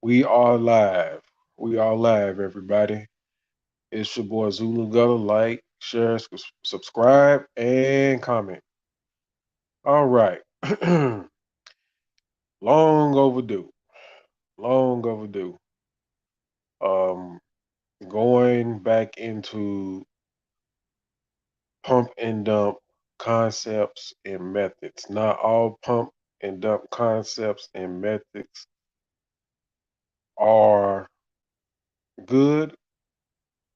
We are live. We are live, everybody. It's your boy Zulu Gutter. Like, share, subscribe, and comment. All right. Long overdue. Long overdue. Um, Going back into pump and dump concepts and methods. Not all pump and dump concepts and methods are good,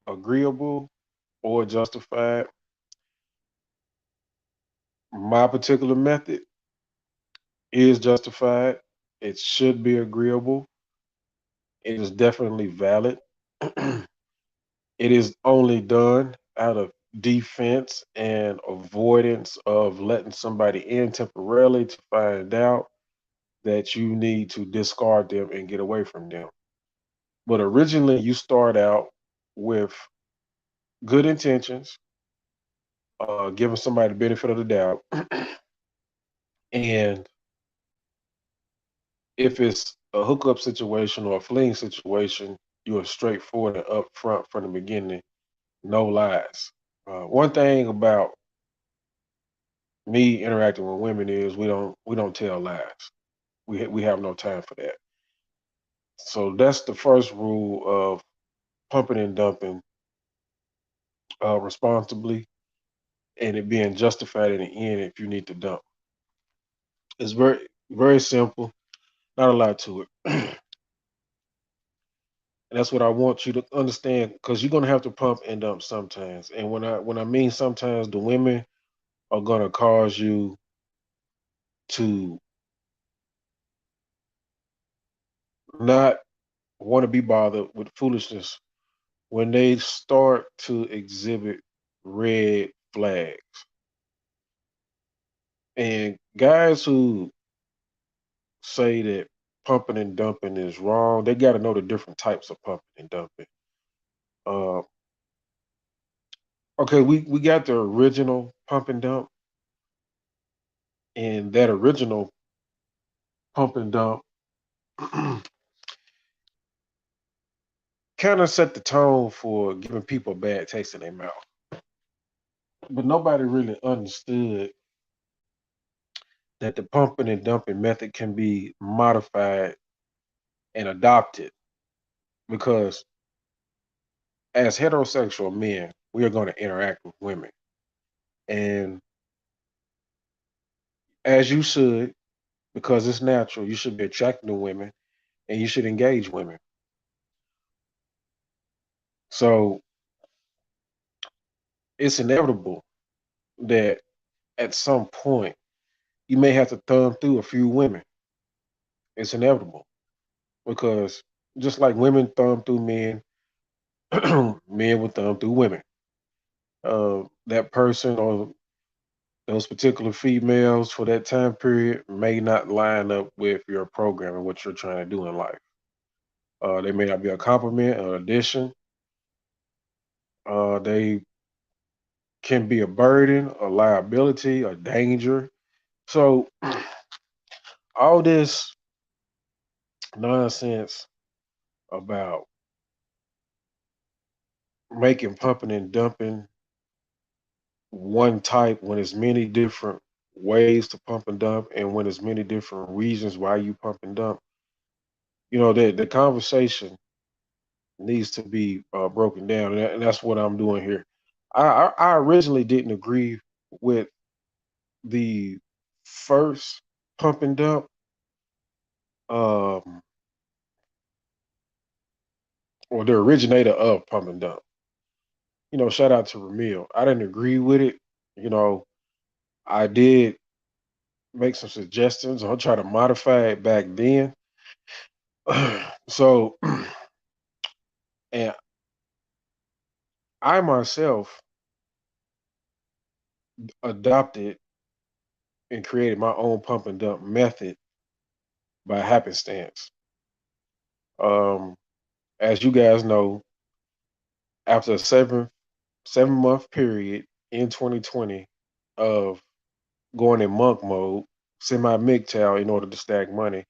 agreeable, or justified. My particular method is justified. It should be agreeable. It is definitely valid. It is only done out of defense and avoidance of letting somebody in temporarily to find out that you need to discard them and get away from them. But originally, you start out with good intentions, giving somebody the benefit of the doubt. And if it's a hookup situation or a fleeing situation, you are straightforward and upfront from the beginning, no lies. One thing about me interacting with women is we don't tell lies. We have no time for that. So that's the first rule of pumping and dumping responsibly, and it being justified in the end if you need to dump. It's very simple, not a lot to it. And that's what I want you to understand because you're gonna have to pump and dump sometimes. And when I mean sometimes, the women are gonna cause you to not want to be bothered with foolishness when they start to exhibit red flags. And guys who say that pumping and dumping is wrong, they got to know the different types of pumping and dumping. Uh, okay, we got the original pump and dump, and that original pump and dump kind of set the tone for giving people a bad taste in their mouth. But nobody really understood that the pumping and dumping method can be modified and adopted because as heterosexual men, we are going to interact with women. And as you should, because it's natural, you should be attracted to women and you should engage women. So it's inevitable that at some point you may have to thumb through a few women. It's inevitable because just like women thumb through men, men will thumb through women. That person or those particular females for that time period may not line up with your program and what you're trying to do in life. They may not be a compliment, an addition. They can be a burden, a liability, a danger. So all this nonsense about making pumping and dumping one type when there's many different ways to pump and dump and when there's many different reasons why you pump and dump, the conversation needs to be broken down, and that's what I'm doing here. I originally didn't agree with the first pump and dump, um, or the originator of pump and dump. Shout out to Ramil. I didn't agree with it. You know, I did make some suggestions. I'll try to modify it back then. So, and I myself adopted and created my own pump and dump method by happenstance. Um, as you guys know, after a seven month period in 2020 of going in monk mode, semi MGTOW in order to stack money,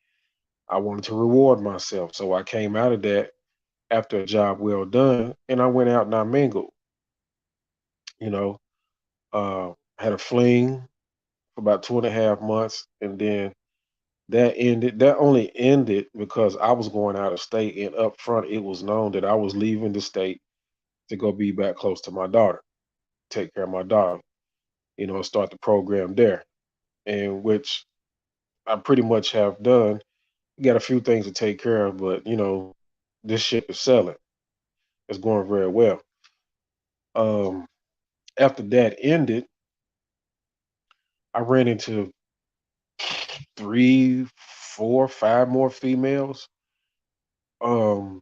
I wanted to reward myself. So I came out of that after a job well done, and I went out and I mingled. You know, had a fling for about 2.5 months, and then that ended. That only ended because I was going out of state, and up front, it was known that I was leaving the state to go be back close to my daughter, take care of my daughter. And start the program there, and which I pretty much have done. Got a few things to take care of, but this ship is selling. It's going very well. Um, After that ended, I ran into three, four, five more females. Um,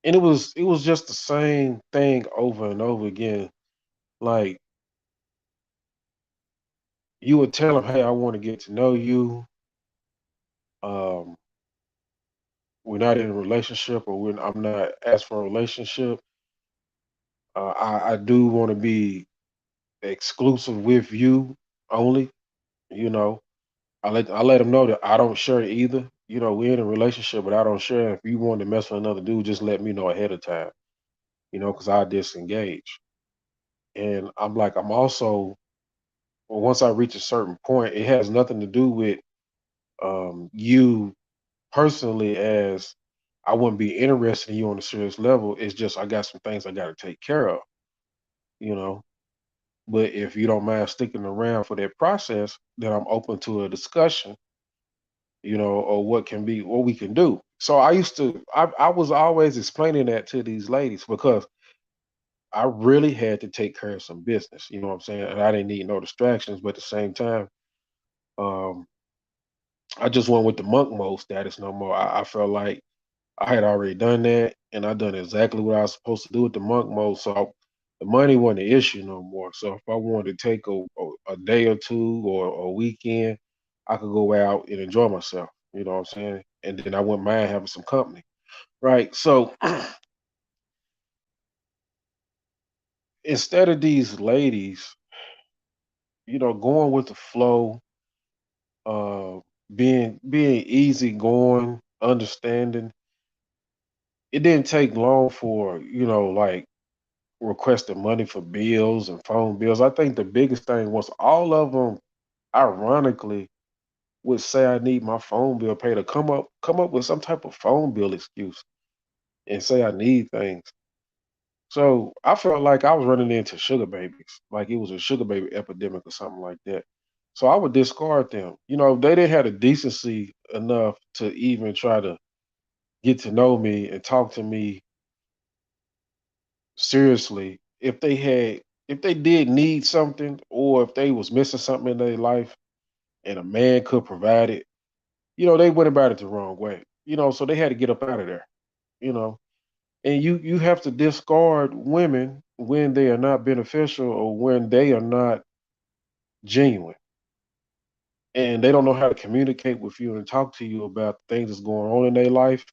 and it was just the same thing over and over again. Like you would tell them, "Hey, I want to get to know you. Um, we're not in a relationship, or I'm not asked for a relationship. I do want to be exclusive with you only. You know, I let them know that I don't share either. We're in a relationship, but I don't share. If you want to mess with another dude, just let me know ahead of time. Because I disengage. And I'm like, I'm also, well, once I reach a certain point, it has nothing to do with you personally, as I wouldn't be interested in you on a serious level. It's just I got some things I got to take care of. You know. But if you don't mind sticking around for that process, then I'm open to a discussion, or what we can do. So I was always explaining that to these ladies because I really had to take care of some business, you know what I'm saying? And I didn't need no distractions, but at the same time, um, I just went with the monk mode status no more. I felt like I had already done that, and I done exactly what I was supposed to do with the monk mode. So the money wasn't an issue no more. So if I wanted to take a day or two or a weekend, I could go out and enjoy myself. You know what I'm saying? And then I wouldn't mind having some company, right? So instead of these ladies, going with the flow, uh, being easy going, understanding, it didn't take long for like requesting money for bills and phone bills. I think the biggest thing was all of them, ironically, would say I need my phone bill paid, or come up with some type of phone bill excuse and say I need things. So I felt like I was running into sugar babies, like it was a sugar baby epidemic or something like that. So I would discard them. If they didn't have the decency enough to even try to get to know me and talk to me seriously, if they did need something, or if they was missing something in their life and a man could provide it, they went about it the wrong way. So they had to get up out of there, you know. And you have to discard women when they are not beneficial, or when they are not genuine, and they don't know how to communicate with you and talk to you about things that's going on in their life.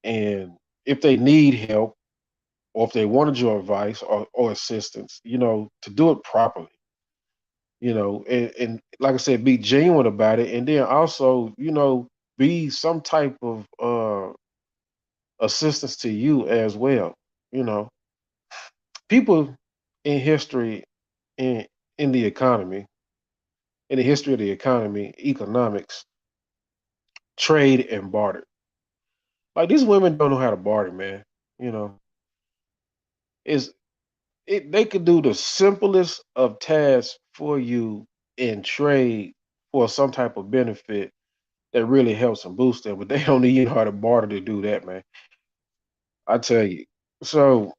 And if they need help, or if they wanted your advice or assistance, to do it properly, and like I said, be genuine about it. And then also, be some type of assistance to you as well. You know, People in history, in in the economy, in the history of the economy, economics, trade and barter. Like these women don't know how to barter, man. You know, is they could do the simplest of tasks for you in trade for some type of benefit that really helps and boosts them, but they don't even know how to barter to do that, man. I tell you. So,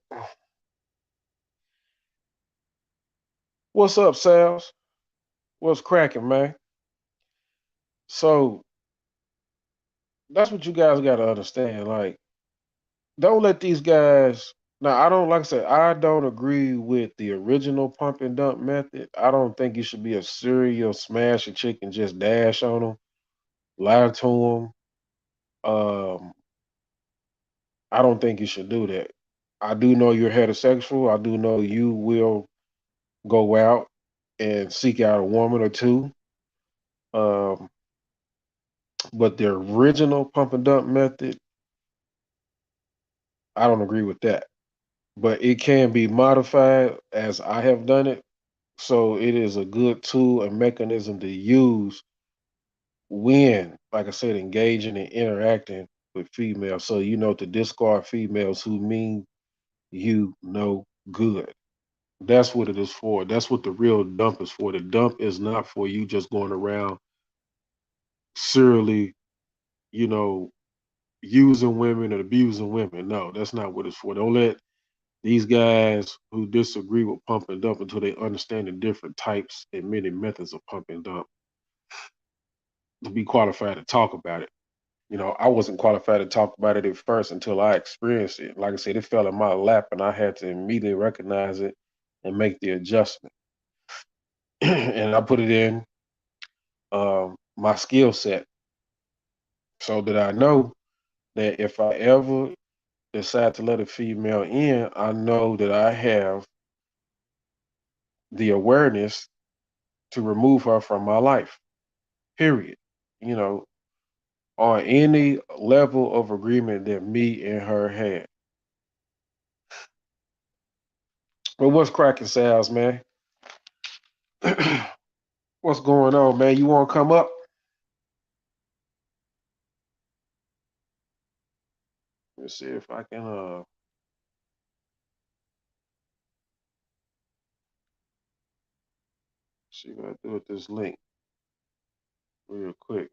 what's up, Sals? What's cracking, man? So that's what you guys got to understand. Like, don't let these guys. Now, I don't like I said. I don't agree with the original pump and dump method. I don't think you should be a serial smash a chick and just dash on them, lie to them. I don't think you should do that. I do know you're heterosexual. I do know you will go out and seek out a woman or two. Um, But the original pump and dump method, I don't agree with that. But it can be modified as I have done it. So it is a good tool and mechanism to use when, like I said, engaging and interacting with females. So you know to discard females who mean you no good. That's what it is for. That's what the real dump is for. The dump is not for you just going around serially, you know, using women and abusing women. No, that's not what it's for. Don't let these guys who disagree with pump and dump until they understand the different types and many methods of pump and dump to be qualified to talk about it. You know, I wasn't qualified to talk about it at first until I experienced it. Like I said, it fell in my lap and I had to immediately recognize it and make the adjustment. And I put it in my skill set so that I know that if I ever decide to let a female in, I know that I have the awareness to remove her from my life, period. You know, on any level of agreement that me and her had. But what's cracking, Sals, man? What's going on, man? You want to come up? Let's see if I can see what I do with this link real quick.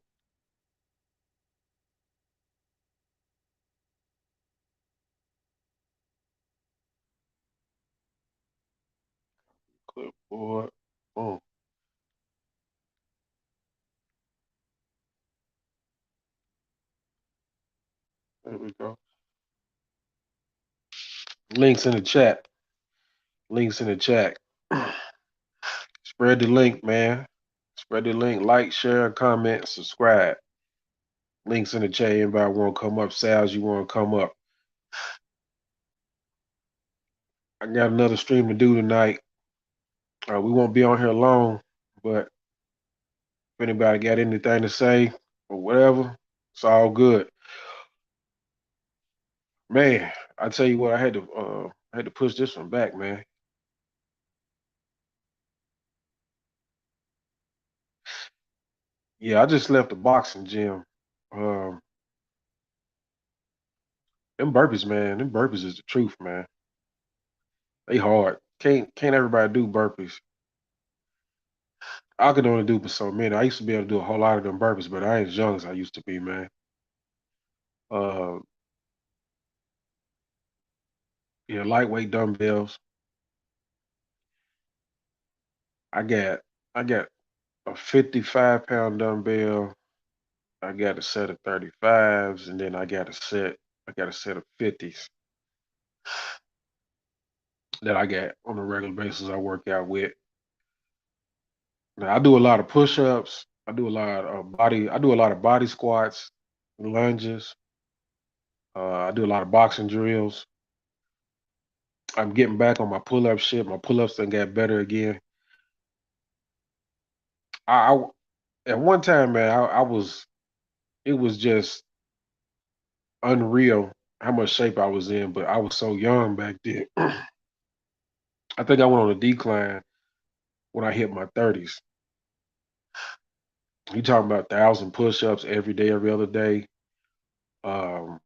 Clipboard. Boom. There we go. Links in the chat. Links in the chat. Spread the link, man. Spread the link. Like, share, comment, subscribe. Links in the chat. Anybody want to come up? Sals, you want to come up? I got another stream to do tonight. We won't be on here long, but if anybody got anything to say or whatever, it's all good. Man, I tell you what, I had to push this one back, man. Yeah, I just left the boxing gym. Um, them burpees, man. Them burpees is the truth, man. They hard. Can't everybody do burpees. I could only do for so many. I used to be able to do a whole lot of them burpees, but I ain't as young as I used to be, man. Uh, yeah, lightweight dumbbells. I got I got a 55-pound dumbbell. I got a set of 35s, and then I got a set of 50s that I got on a regular basis I work out with. Now I do a lot of push-ups. I do a lot of body squats, lunges. I do a lot of boxing drills. I'm getting back on my pull-up shit. My pull-ups done got better again. I at one time, man, it was just unreal how much shape I was in, but I was so young back then. I think I went on a decline when I hit my 30s. You talking about 1,000 push-ups every day, every other day. Um,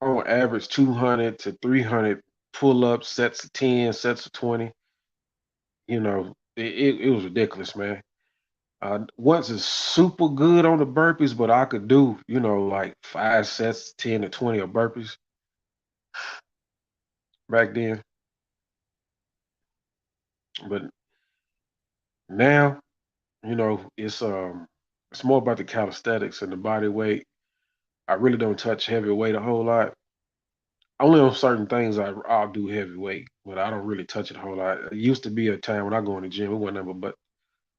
on average, 200 to 300 pull-ups, sets of 10, sets of 20. You know, it was ridiculous, man. Wasn't super good on the burpees, but I could do, you know, like 5 sets, 10 to 20 of burpees back then. But now, you know, it's more about the calisthenics and the body weight. I really don't touch heavy weight a whole lot. Only on certain things I'll do heavy weight, but I don't really touch it a whole lot. It used to be a time when I go in the gym, it wasn't ever, but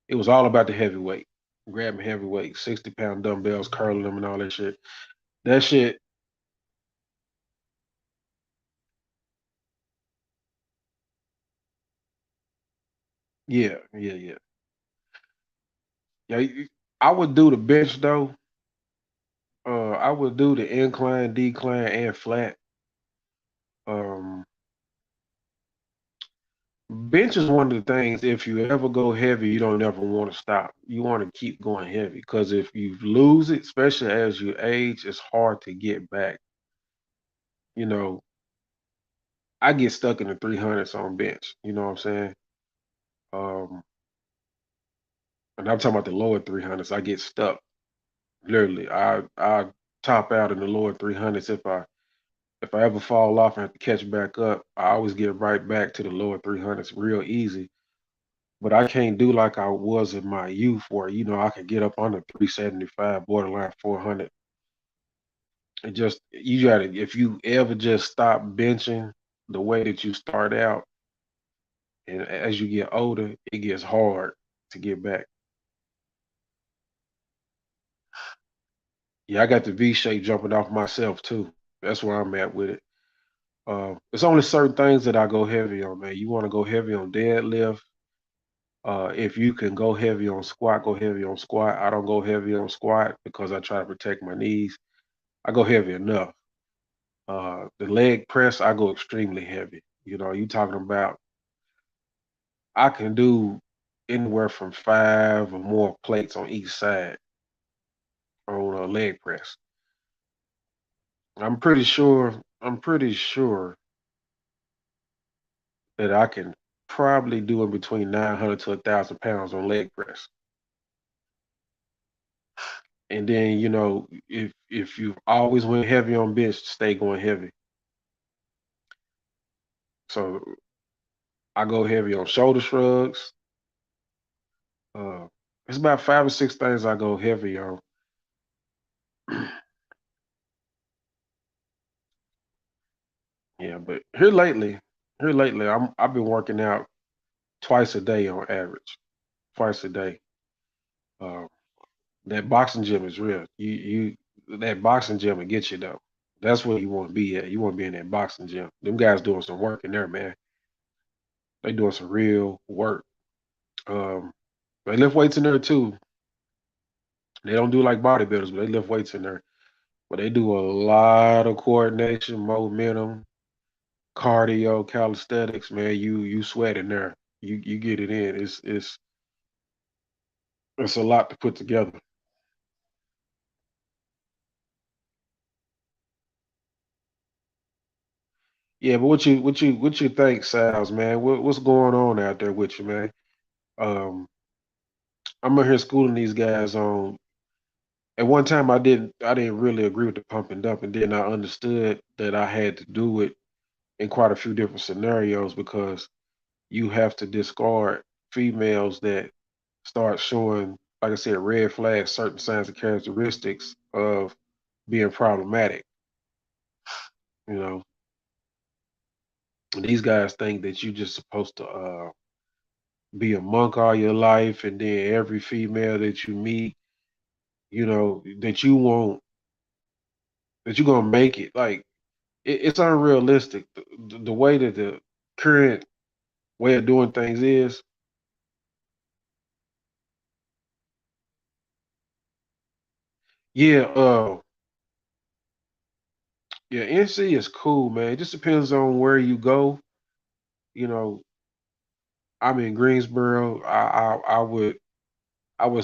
it was all about the heavyweight. Grabbing heavyweight, 60-pound dumbbells, curling them and all that shit. That shit, yeah, yeah, yeah. Yeah, I would do the bench though. I would do the incline, decline, and flat. Um, Bench is one of the things. If you ever go heavy, you don't ever want to stop. You want to keep going heavy because if you lose it, especially as you age, it's hard to get back. You know, I get stuck in the 300s on bench. You know what I'm saying? Um, and I'm talking about the lower 300s. I get stuck. Literally, I top out in the lower 300s if I ever fall off and have to catch back up. I always get right back to the lower 300s real easy. But I can't do like I was in my youth, where I could get up under 375, borderline 400. It just you gotta if you ever just stop benching the way that you start out, and as you get older, it gets hard to get back. Yeah, I got the V shape jumping off myself too. That's where I'm at with it. It's only certain things that I go heavy on, man. You want to go heavy on deadlift. If you can go heavy on squat, go heavy on squat. I don't go heavy on squat because I try to protect my knees. I go heavy enough. The leg press, I go extremely heavy. You talking about I can do anywhere from 5 or more plates on each side on a leg press. I'm pretty sure that I can probably do in between 900 to 1,000 pounds on leg press. And then, if you've always went heavy on bench, stay going heavy. So I go heavy on shoulder shrugs. Uh, it's about 5 or 6 things I go heavy on. Yeah, but here lately, I've been working out twice a day on average. Twice a day. Uh, that boxing gym is real. That boxing gym will get you though. That's where you want to be at. You want to be in that boxing gym. Them guys doing some work in there, man. They doing some real work. Um, they lift weights in there too. They don't do like bodybuilders, but they lift weights in there. But they do a lot of coordination, momentum, cardio, calisthenics, man. You sweat in there. You get it in. It's a lot to put together. Yeah, but what you think, Sal's, man? What's going on out there with you, man? Um, I'm out here schooling these guys on. At one time, I didn't really agree with the pump and dump, and then I understood that I had to do it in quite a few different scenarios because you have to discard females that start showing, like I said, red flags, certain signs and characteristics of being problematic. You know, and these guys think that you just supposed to be a monk all your life, and then every female that you meet, that you're gonna make it. Like it's unrealistic. The way that the current way of doing things is. Yeah, yeah, NC is cool, man. It just depends on where you go. You know, I'm in Greensboro. I would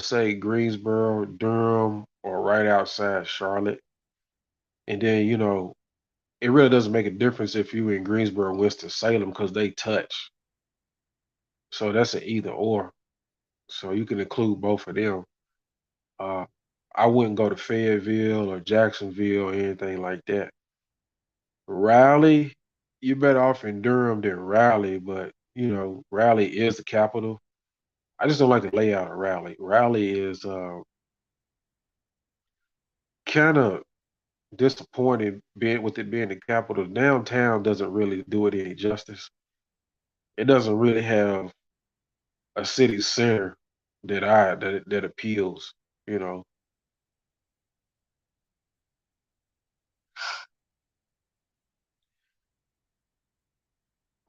say Greensboro, Durham, or right outside Charlotte. And then, it really doesn't make a difference if you in Greensboro and Winston-Salem because they touch. So that's an either or. So you can include both of them. Uh, I wouldn't go to Fayetteville or Jacksonville or anything like that. Raleigh, you're better off in Durham than Raleigh, but Raleigh is the capital. I just don't like the layout of Raleigh. Raleigh is kind of disappointing being with it being the capital. Downtown doesn't really do it any justice. It doesn't really have a city center that appeals. You know,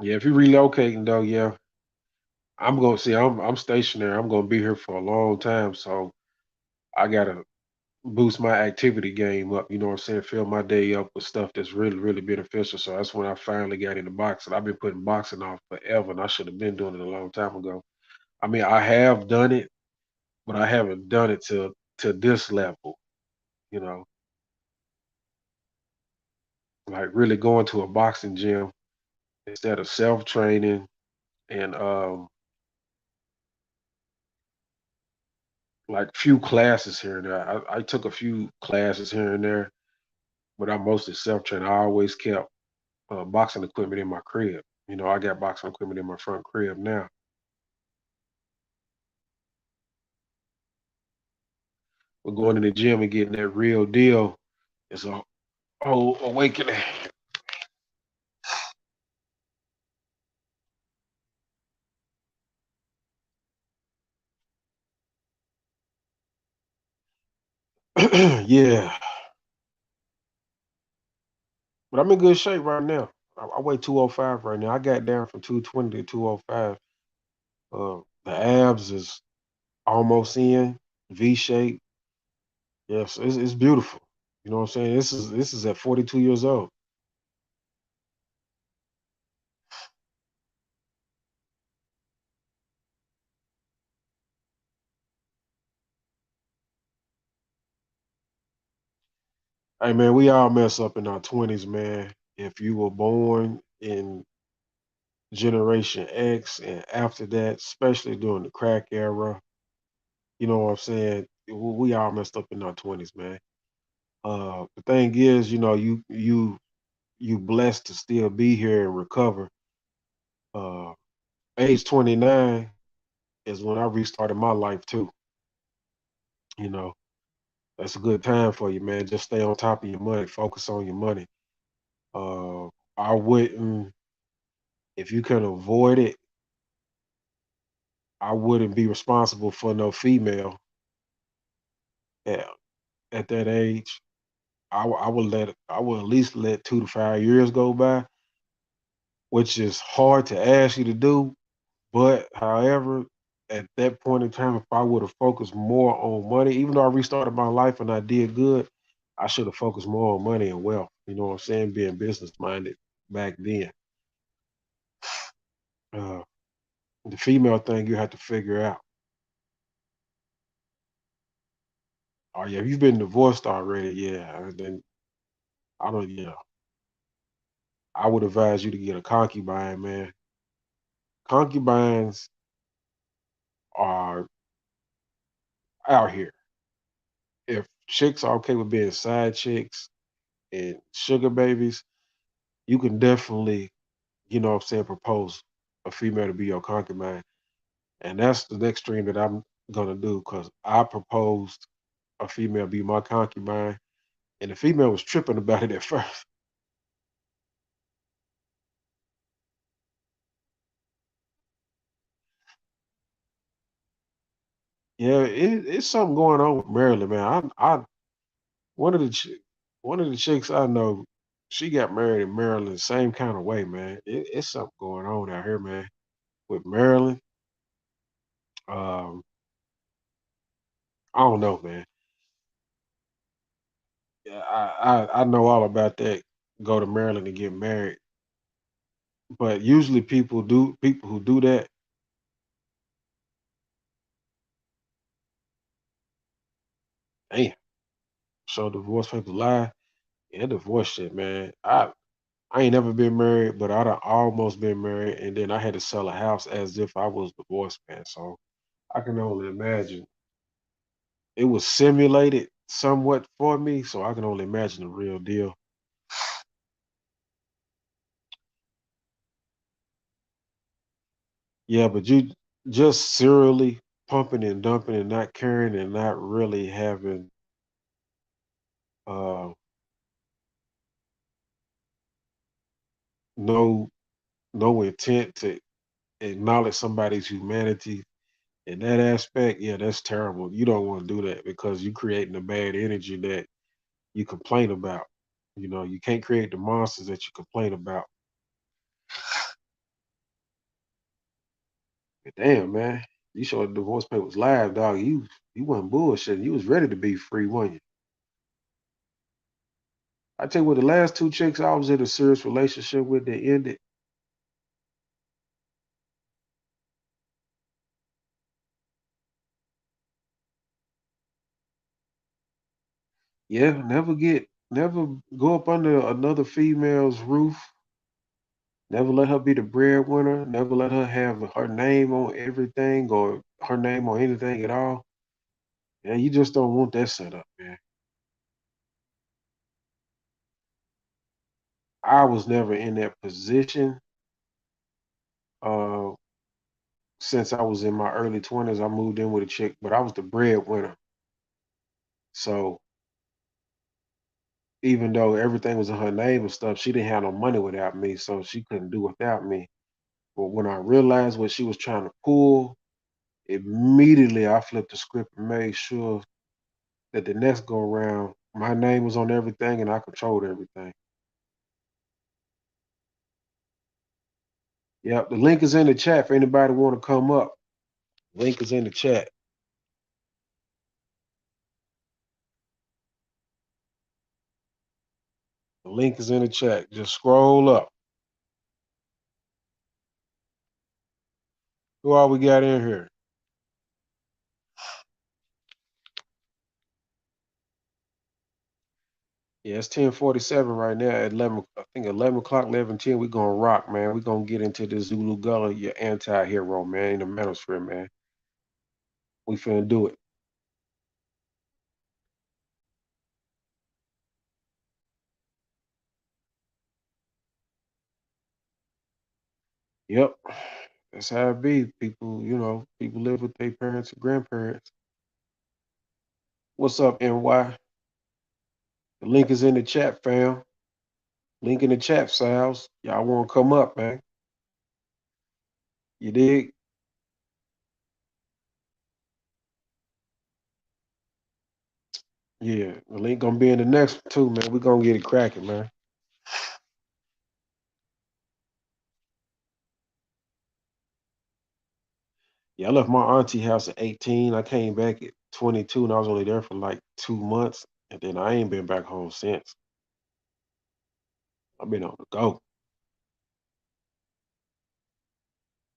yeah. If you're relocating though, yeah, I'm gonna see. I'm stationary. I'm gonna be here for a long time. So I gotta boost my activity game up. You know what I'm saying? Fill my day up with stuff that's really, really beneficial. So that's when I finally got into boxing. I've been putting boxing off forever, and I should have been doing it a long time ago. I mean, I have done it, but I haven't done it to this level. You know, like really going to a boxing gym instead of self training and like few classes here and there. I took a few classes here and there, but I'm mostly self trained. I always kept boxing equipment in my crib. You know, I got boxing equipment in my front crib now. But going to the gym and getting that real deal is a whole awakening. Yeah, but I'm in good shape right now. I weigh 205 right now. I got down from 220 to 205. The abs is almost in V shape. Yes, it's beautiful. You know what I'm saying? This is at 42 years old. Hey man, we all mess up in our 20s, man. If you were born in Generation X and after that, especially during the crack era, you know what I'm saying? We all messed up in our 20s, man. The thing is, you know, you blessed to still be here and recover. Uh, age 29 is when I restarted my life too. You know, that's a good time for you, man. Just stay on top of your money, focus on your money. Uh, I wouldn't, if you can avoid it, I wouldn't be responsible for no female at, at that age. I would at least let 2 to 5 years go by, which is hard to ask you to do. But however, at that point in time, if I would have focused more on money, even though I restarted my life and I did good, I should have focused more on money and wealth. You know what I'm saying? Being business minded back then. Uh, the female thing you have to figure out. Oh yeah, if you've been divorced already, yeah, then I don't. Yeah, I would advise you to get a concubine, man. Concubines are out here. If chicks are okay with being side chicks and sugar babies, you can definitely, you know what I'm saying, propose a female to be your concubine. And that's the next stream that I'm gonna do because I proposed a female be my concubine, and the female was tripping about it at first. Yeah, it's something going on with Maryland, man. I one of the one of the chicks I know, she got married in Maryland, same kind of way, man. It's something going on out here, man, with Maryland. Um, I don't know, man. Yeah, I know all about that. Go to Maryland and get married, but usually people who do that. Damn, so divorce papers lie. Yeah, divorce shit, man. I ain't never been married, but I done almost been married, and then I had to sell a house as if I was divorced, man. So I can only imagine. It was simulated somewhat for me, so I can only imagine the real deal. Yeah, but you just serially pumping and dumping and not caring and not really having uh no no intent to acknowledge somebody's humanity in that aspect, yeah, that's terrible. You don't want to do that because you're creating a bad energy that you complain about. You know, you can't create the monsters that you complain about. But damn, man, you showed the divorce papers live, dog. You wasn't bullshitting. You was ready to be free, weren't you? I tell you what, the last two chicks I was in a serious relationship with, they ended. Yeah, never go up under another female's roof. Never let her be the breadwinner. Never let her have her name on everything or her name on anything at all. Yeah, you just don't want that setup, man. I was never in that position. Uh, since I was in my early 20s, I moved in with a chick, but I was the breadwinner. So even though everything was in her name and stuff, she didn't have no money without me, so she couldn't do without me. But when I realized what she was trying to pull, immediately I flipped the script and made sure that the next go around, my name was on everything and I controlled everything. Yep, the link is in the chat for anybody want to come up. Link is in the chat. The link is in the chat. Just scroll up. Who all we got in here? Yeah, it's 10:47 right now. At 11, I think 11 o'clock, 11:10. We gonna rock, man. We gonna get into this Zulu Gullah, your anti-hero, man, in the manosphere, man. We finna do it. Yep. That's how it be. People, people live with their parents and grandparents. What's up, NY? The link is in the chat, fam. Link in the chat, Sals. Y'all want to come up, man? You dig? Yeah, the link gonna be in the next one too, man. We gonna get it cracking, man. Yeah, I left my auntie house at 18. I came back at 22, and I was only there for like 2 months, and then I ain't been back home since. I've been on the go.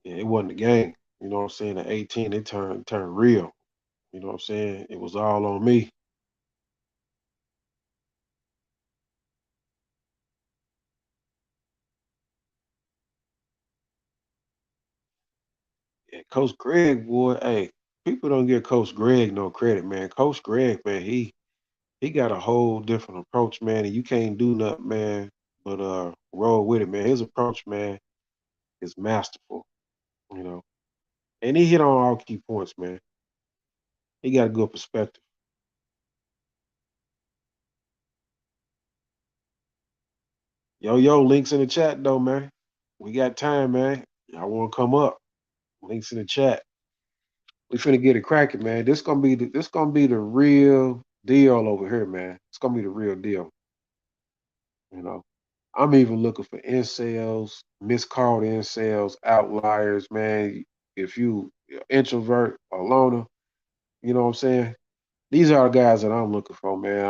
Yeah, it wasn't a game. You know what I'm saying? At 18, it turned real. You know what I'm saying? It was all on me. Yeah, Coach Greg, boy, hey, people don't give Coach Greg no credit, man. Coach Greg, man, he got a whole different approach, man, and you can't do nothing, man, but roll with it, man. His approach, man, is masterful, you know. And he hit on all key points, man. He got a good perspective. Yo, links in the chat though, man. We got time, man. Y'all wanna come up. Links in the chat. We finna get it cracking, man. This gonna be the real deal over here, man. It's gonna be the real deal, you know. I'm even looking for incels, miscalled incels, outliers, man. If you introvert or loner, you know what I'm saying? These are the guys that I'm looking for, man.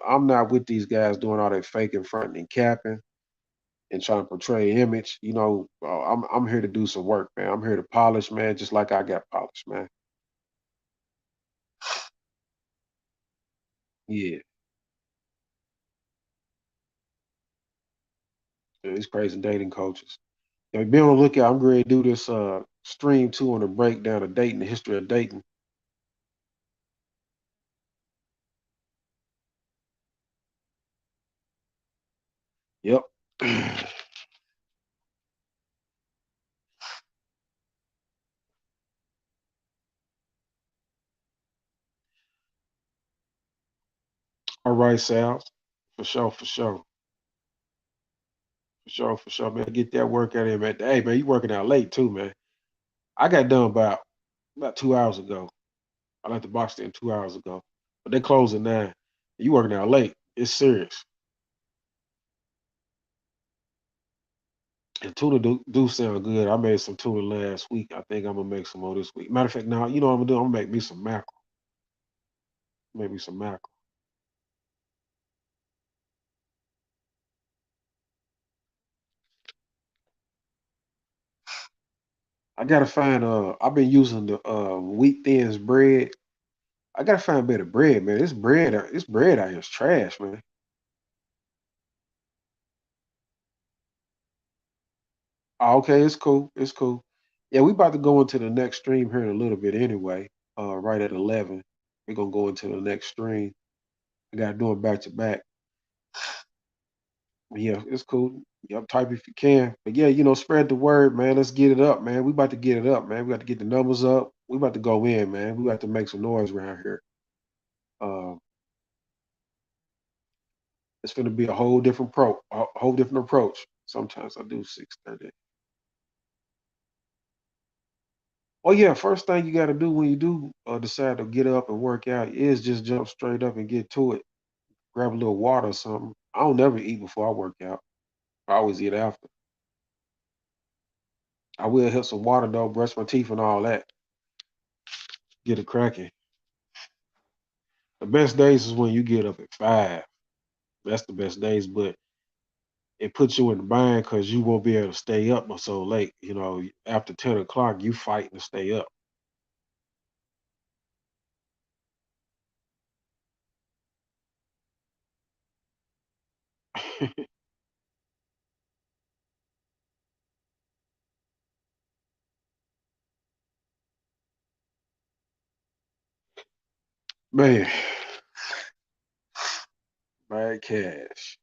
I'm not with these guys doing all that faking, fronting, and capping and trying to portray image. I'm here to do some work, man. I'm here to polish, man, just like I got polished, man. Yeah, yeah, these crazy dating coaches. Be on the lookout. I'm going to do this stream too on the breakdown of dating, the history of dating. Yep. All right, Sal. For sure, for sure. For sure, for sure, man. Get that workout in, man. Hey, man, you working out late too, man. I got done about 2 hours ago. I left the box stand 2 hours ago, but they close at 9. You working out late? It's serious. And tuna do sound good. I made some tuna last week. I think I'm gonna make some more this week. Matter of fact, now you know what I'm gonna do. I'm gonna make me some mackerel. maybe some mackerel. I gotta find. I've been using the wheat thins bread. I gotta find better bread, man. This bread out here is trash, man. Oh, okay, it's cool. It's cool. Yeah, we about to go into the next stream here in a little bit anyway. Right at 11, we're gonna go into the next stream. I gotta do it back to back. Yeah, it's cool. Yup, type if you can. But yeah, spread the word, man. Let's get it up, man. We about to get it up, man. We got to get the numbers up. We about to go in, man. We got to make some noise around here. Um, it's gonna be a whole different approach. Sometimes I do 6:30. Oh yeah, first thing you got to do when you do decide to get up and work out is just jump straight up and get to it. Grab a little water or something. I don't never eat before I work out. I always eat after. I will hit some water though, brush my teeth and all that. Get it cracking. The best days is when you get up at 5. That's the best days, but it puts you in the bind because you won't be able to stay up or so late. After 10 o'clock, you fighting to stay up. Man, bad cash.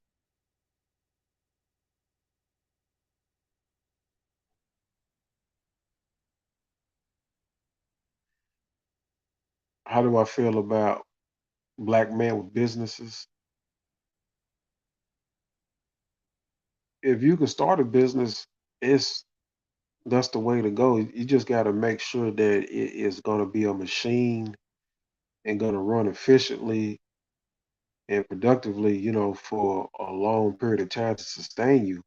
How do I feel about black men with businesses? If you can start a business, it's that's the way to go. You just got to make sure that it is going to be a machine and going to run efficiently and productively, for a long period of time to sustain you.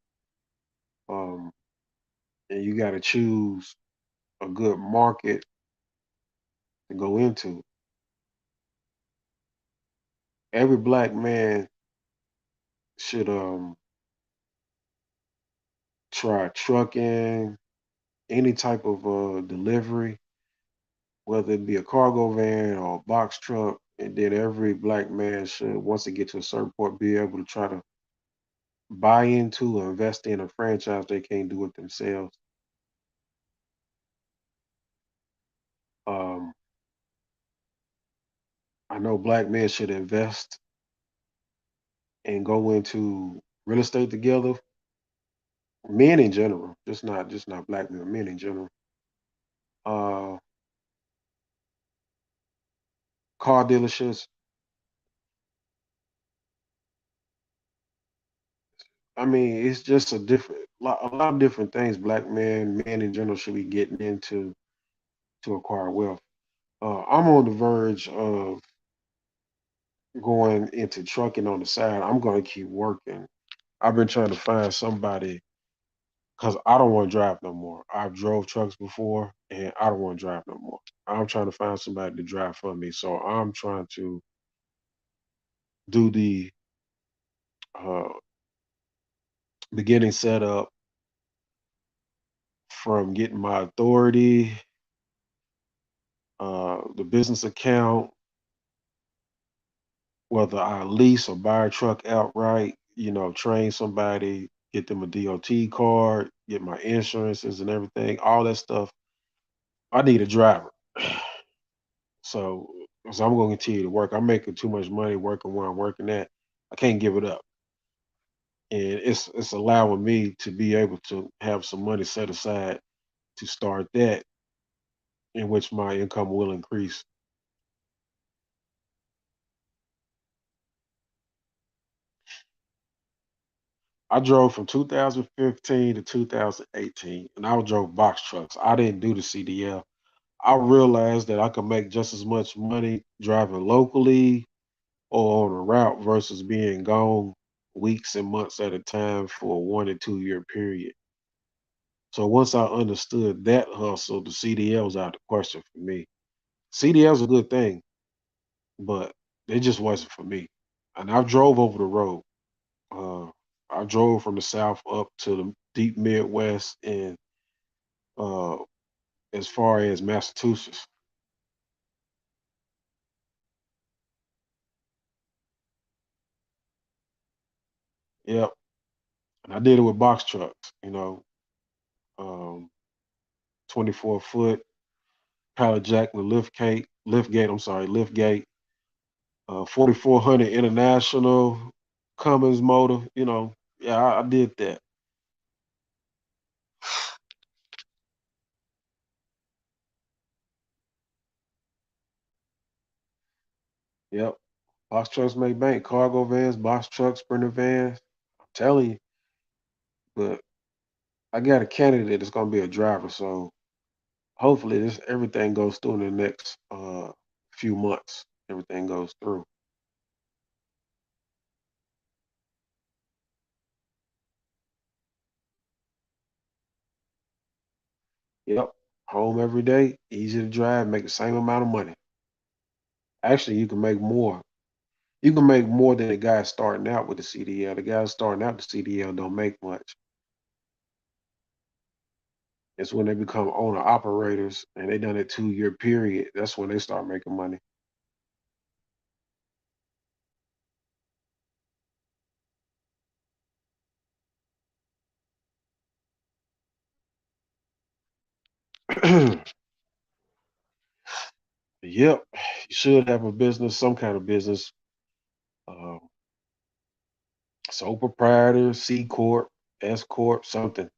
Um, and you got to choose a good market to go into. Every black man should try trucking, any type of delivery, whether it be a cargo van or a box truck. And then every black man should, once they get to a certain point, be able to try to buy into or invest in a franchise they can't do it themselves. Um, I know black men should invest and go into real estate together. Men in general, just not black men, men in general. Uh, car dealerships. I mean, it's just a lot of different things. Black men in general should be getting into to acquire wealth. I'm on the verge of going into trucking on the side. I'm going to keep working. I've been trying to find somebody because I don't want to drive no more. I've drove trucks before, and I don't want to drive no more. I'm trying to find somebody to drive for me. So I'm trying to do the uh, beginning setup from getting my authority, the business account, whether I lease or buy a truck outright, train somebody, get them a DOT card, get my insurances and everything, all that stuff. I need a driver. So, so I'm going to continue to work. I'm making too much money working where I'm working at. I can't give it up. And it's allowing me to be able to have some money set aside to start that in which my income will increase. I drove from 2015 to 2018, and I drove box trucks. I didn't do the CDL. I realized that I could make just as much money driving locally or on a route versus being gone weeks and months at a time for a 1 and 2 year period. So once I understood that hustle, the CDL was out of the question for me. CDL is a good thing, but It just wasn't for me. And I drove over the road. Uh, I drove from the south up to the deep Midwest and uh, as far as Massachusetts. Yep, and I did it with box trucks. Um, 24-foot pallet jack with lift gate. I'm sorry, lift gate. 4400 International Cummins motor. Yeah, I did that. Yep. Box trucks make bank. Cargo vans, box trucks, sprinter vans. I'm telling you. But I got a candidate that's gonna be a driver, so hopefully this everything goes through in the next few months. Everything goes through. Yep. Home every day, easy to drive, make the same amount of money. Actually, you can make more. You can make more than the guy starting out with the CDL. The guys starting out the CDL don't make much. It's when they become owner operators and they done a 2-year period. That's when they start making money. Yep, you should have a business, some kind of business. Uh, Sole proprietor, C corp, S corp, something.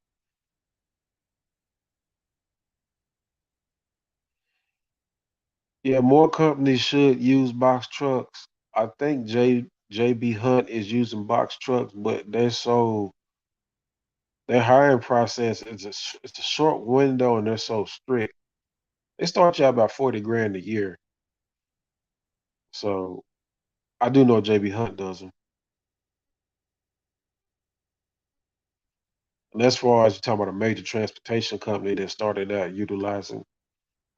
Yeah, more companies should use box trucks. I think JB Hunt is using box trucks, but their hiring process it's a short window and they're so strict. They start you out about 40 grand a year. So I do know JB Hunt does them. And as far as you're talking about a major transportation company that started out utilizing,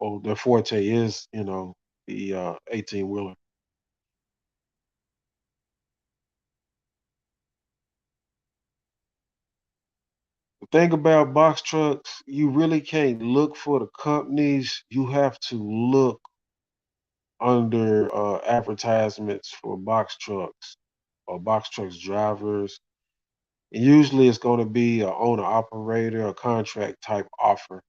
oh, their forte is, the 18 wheeler. The thing about box trucks, you really can't look for the companies. You have to look under advertisements for box trucks or box trucks drivers. And usually it's going to be a owner operator, a contract type offer.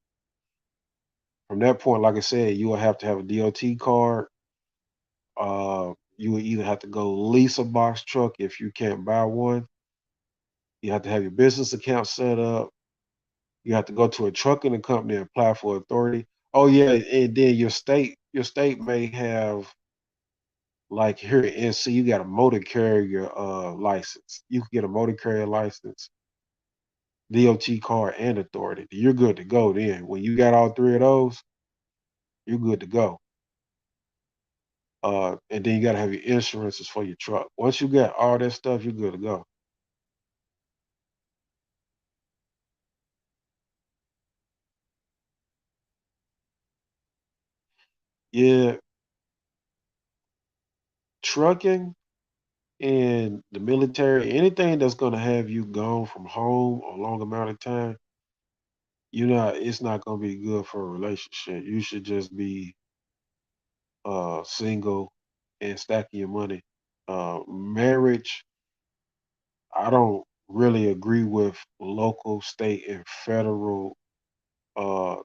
From that point, like I said, you will have to have a DOT card. You will either have to go lease a box truck if you can't buy one. You have to have your business account set up. You have to go to a trucking company and apply for authority. Oh yeah, and then your state may have, like here in NC, you got a motor carrier license. You can get a motor carrier license, DOT card, and authority. You're good to go then. When you got all three of those, you're good to go. And then you got to have your insurances for your truck. Once you got all that stuff, you're good to go. Yeah, trucking and the military, anything that's going to have you gone from home a long amount of time, it's not going to be good for a relationship. You should just be single and stacking your money. Marriage, I don't really agree with local, state, and federal uh,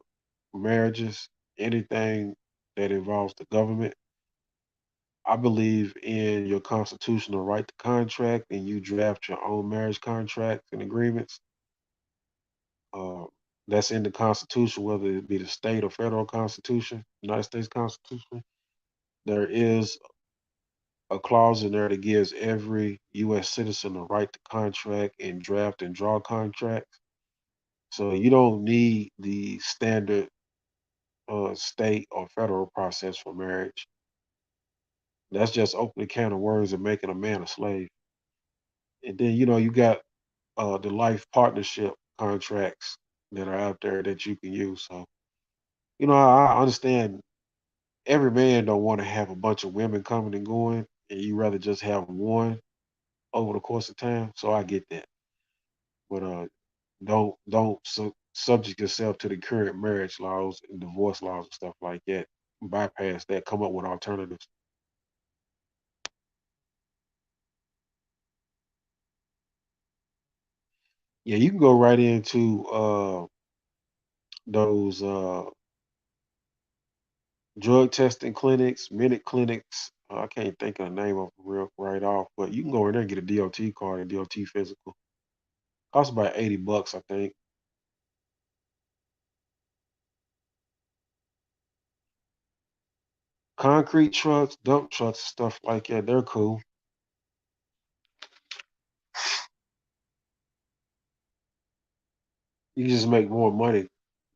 marriages. Anything that involves the government. I believe in your constitutional right to contract, and you draft your own marriage contracts and agreements. Uh, that's in the Constitution, whether it be the state or federal Constitution, United States Constitution. There is a clause in there that gives every U.S. citizen the right to contract and draft and draw contracts. So you don't need the standard state or federal process for marriage. That's just opening a can of worms and making a man a slave. And then you got the life partnership contracts that are out there that you can use. So I understand every man don't want to have a bunch of women coming and going. and you rather just have one over the course of time. So I get that, but don't subject yourself to the current marriage laws and divorce laws and stuff like that. Bypass that. Come up with alternatives. Yeah, you can go right into those drug testing clinics, minute clinics. I can't think of the name of them real right off, but you can go in there and get a DOT card, a DOT physical. Costs about $80, I think. Concrete trucks, dump trucks, stuff like that. They're cool. You just make more money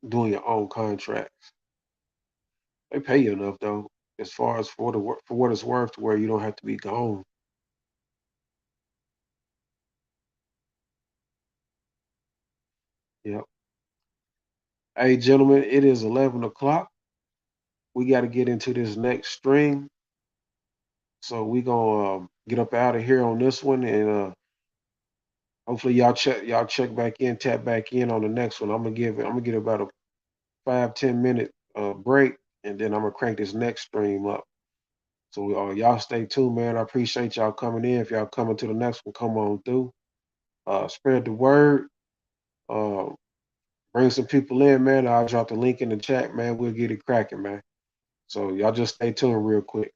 doing your own contracts. They pay you enough though, as far as for the for what it's worth, to where you don't have to be gone. Yep. Hey, gentlemen, it is 11 o'clock. We got to get into this next stream, so we gonna get up out of here on this one, and hopefully y'all check back in, tap back in on the next one. I'm gonna get about a 5-10 minute break, and then I'm gonna crank this next stream up. So y'all stay tuned, man. I appreciate y'all coming in. If y'all coming to the next one, come on through. Spread the word. Uh, bring some people in, man. I'll drop the link in the chat, man. We'll get it cracking, man. So y'all just stay tuned real quick.